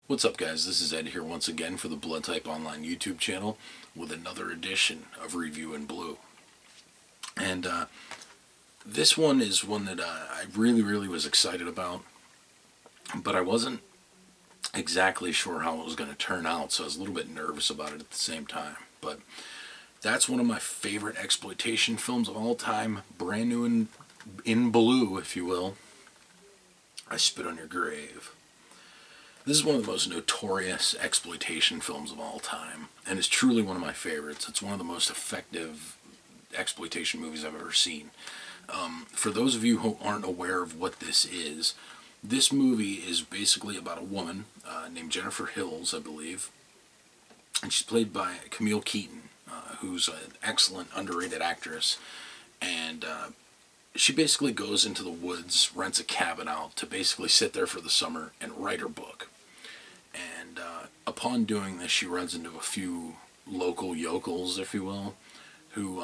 What's up, guys? This is Ed here once again for the Blood Type Online YouTube channel with another edition of Review in Blue. And this one is one that I really was excited about, but I wasn't exactly sure how it was going to turn out, so I was a little bit nervous about it at the same time. But that's one of my favorite exploitation films of all time, brand new in blue, if you will. I Spit on Your Grave. This is one of the most notorious exploitation films of all time, and it's truly one of my favorites. It's one of the most effective exploitation movies I've ever seen. For those of you who aren't aware of what this movie is basically about a woman named Jennifer Hills, I believe, and she's played by Camille Keaton, who's an excellent, underrated actress, and she basically goes into the woods, rents a cabin out to basically sit there for the summer and write her book. And upon doing this, she runs into a few local yokels, if you will, who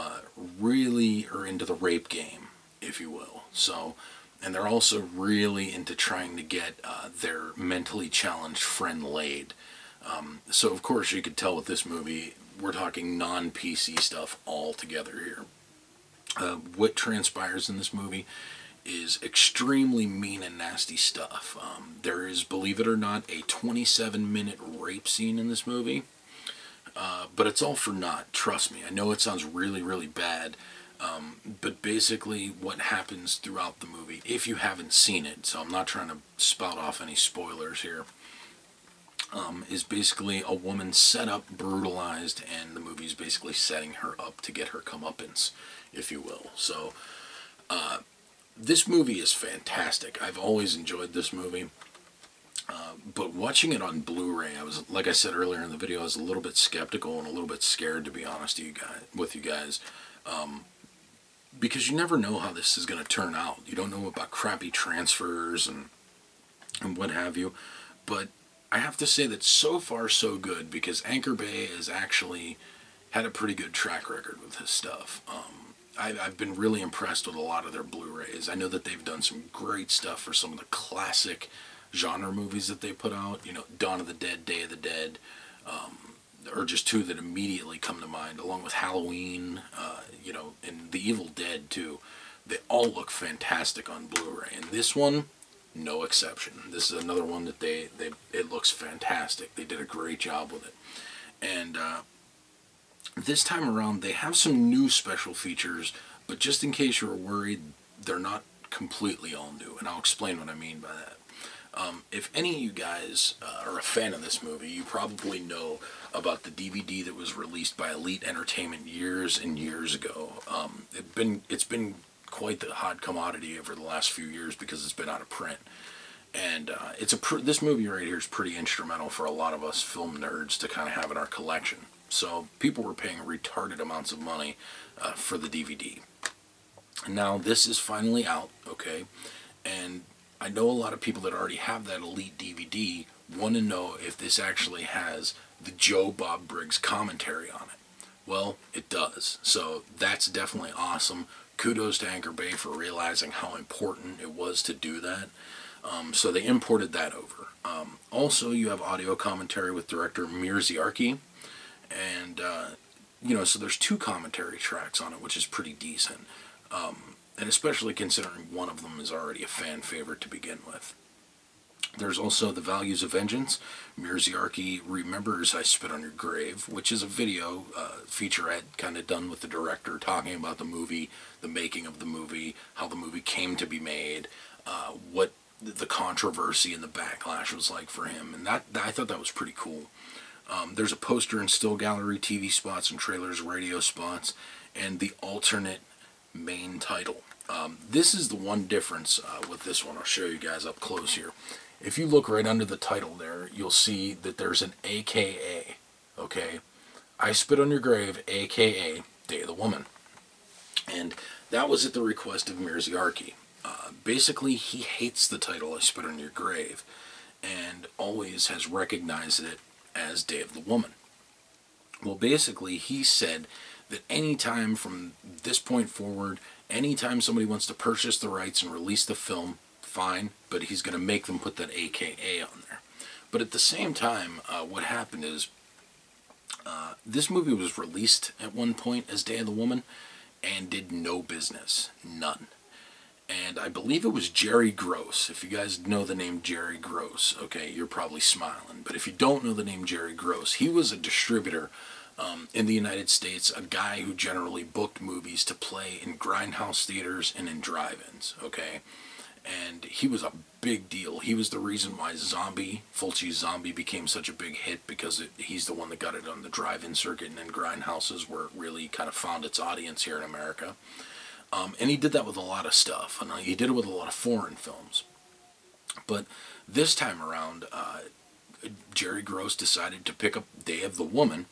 really are into the rape game, if you will. So, and they're also really into trying to get their mentally challenged friend laid. So, of course, you could tell with this movie, we're talking non-PC stuff altogether here. What transpires in this movie is extremely mean and nasty stuff. There is, believe it or not, a 27-minute rape scene in this movie, but it's all for naught, trust me. I know it sounds really bad, but basically what happens throughout the movie, if you haven't seen it, so I'm not trying to spout off any spoilers here, is basically a woman set up, brutalized, and the movie's basically setting her up to get her comeuppance, if you will. So, this movie is fantastic. I've always enjoyed this movie, but watching it on Blu-ray, like I said earlier in the video, I was a little bit skeptical and a little bit scared, to be honest with you guys, because you never know how this is going to turn out. You don't know about crappy transfers and what have you, but I have to say that so far so good, because Anchor Bay has actually had a pretty good track record with his stuff. I've been really impressed with a lot of their Blu-rays. I know that they've done some great stuff for some of the classic genre movies that they put out. You know, Dawn of the Dead, Day of the Dead, or just two that immediately come to mind, along with Halloween, you know, and The Evil Dead too. They all look fantastic on Blu-ray, and this one, no exception. This is another one that it looks fantastic. They did a great job with it. And this time around, they have some new special features, but just in case you were worried, they're not completely all new, and I'll explain what I mean by that. If any of you guys are a fan of this movie, you probably know about the DVD that was released by Elite Entertainment years and years ago. It's been quite the hot commodity over the last few years because it's been out of print. And this movie right here is pretty instrumental for a lot of us film nerds to kind of have in our collection. So people were paying retarded amounts of money for the DVD. Now this is finally out, okay? And I know a lot of people that already have that Elite DVD want to know if this actually has the Joe Bob Briggs commentary on it. Well, it does. So that's definitely awesome. Kudos to Anchor Bay for realizing how important it was to do that. So they imported that over. Also, you have audio commentary with director Meir Zierchi. And, you know, so there's two commentary tracks on it, which is pretty decent. And especially considering one of them is already a fan favorite to begin with. There's also The Values of Vengeance. Meir Zierchi remembers I Spit on Your Grave, which is a video featurette kind of done with the director, talking about the movie, the making of the movie, how the movie came to be made, what the controversy and the backlash was like for him. And I thought that was pretty cool. There's a poster and still gallery, TV spots and trailers, radio spots, and the alternate main title. This is the one difference with this one. I'll show you guys up close here. If you look right under the title there, you'll see that there's an AKA, okay? I Spit on Your Grave, AKA Day of the Woman. And that was at the request of Meir Zierchi. Basically, he hates the title I Spit on Your Grave and always has recognized it as Day of the Woman. Well, basically, he said that anytime from this point forward, anytime somebody wants to purchase the rights and release the film, fine, but he's going to make them put that AKA on there. But at the same time, what happened is this movie was released at one point as Day of the Woman and did no business. None. And I believe it was Jerry Gross. If you guys know the name Jerry Gross, okay, you're probably smiling. But if you don't know the name Jerry Gross, he was a distributor in the United States, a guy who generally booked movies to play in grindhouse theaters and in drive-ins, okay? And he was a big deal. He was the reason why Fulci's Zombie became such a big hit, because he's the one that got it on the drive-in circuit and in grindhouses, where it really kind of found its audience here in America. And he did that with a lot of stuff, and he did it with a lot of foreign films. But this time around, Jerry Gross decided to pick up Day of the Woman,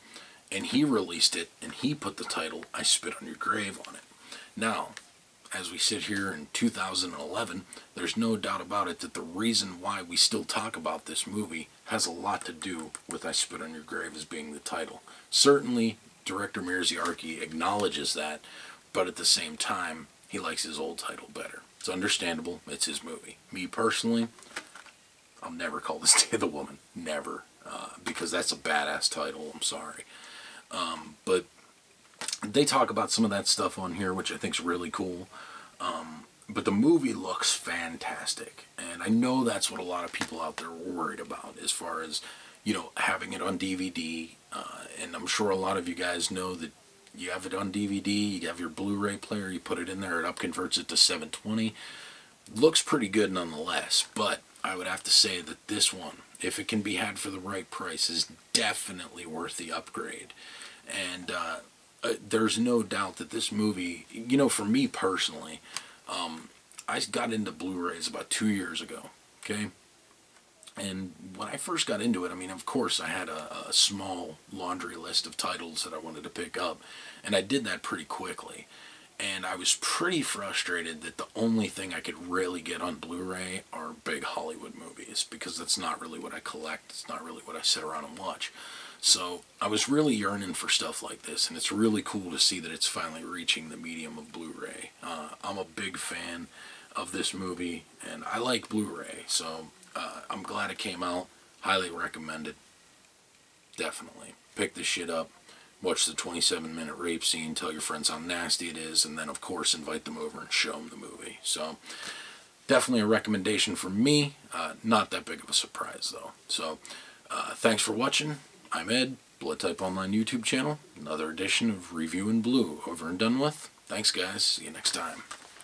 and he released it, and he put the title, I Spit on Your Grave, on it. Now, as we sit here in 2011, there's no doubt about it that the reason why we still talk about this movie has a lot to do with I Spit on Your Grave as being the title. Certainly, director Meir Zierchi acknowledges that, but at the same time, he likes his old title better. It's understandable. It's his movie. Me personally, I'll never call this Day of the Woman. Never. Because that's a badass title. I'm sorry. But they talk about some of that stuff on here, which I think is really cool. But the movie looks fantastic. And I know that's what a lot of people out there are worried about, as far as, having it on DVD. And I'm sure a lot of you guys know that you have it on DVD, you have your Blu-ray player, you put it in there, it upconverts it to 720. Looks pretty good nonetheless, but I would have to say that this one, if it can be had for the right price, is definitely worth the upgrade. And there's no doubt that this movie, for me personally, I got into Blu-rays about 2 years ago, okay? And when I first got into it, of course, I had a small laundry list of titles that I wanted to pick up, and I did that pretty quickly. And I was pretty frustrated that the only thing I could really get on Blu-ray are big Hollywood movies, because that's not really what I collect. It's not really what I sit around and watch. So I was really yearning for stuff like this, and it's really cool to see that it's finally reaching the medium of Blu-ray. I'm a big fan of this movie, and I like Blu-ray, so I'm glad it came out. Highly recommend it. Definitely. Pick this shit up. Watch the 27-minute rape scene. Tell your friends how nasty it is. And then, of course, invite them over and show them the movie. So, definitely a recommendation from me. Not that big of a surprise, though. So, thanks for watching. I'm Ed, Blood Type Online YouTube channel. Another edition of Review in Blue over and done with. Thanks, guys. See you next time.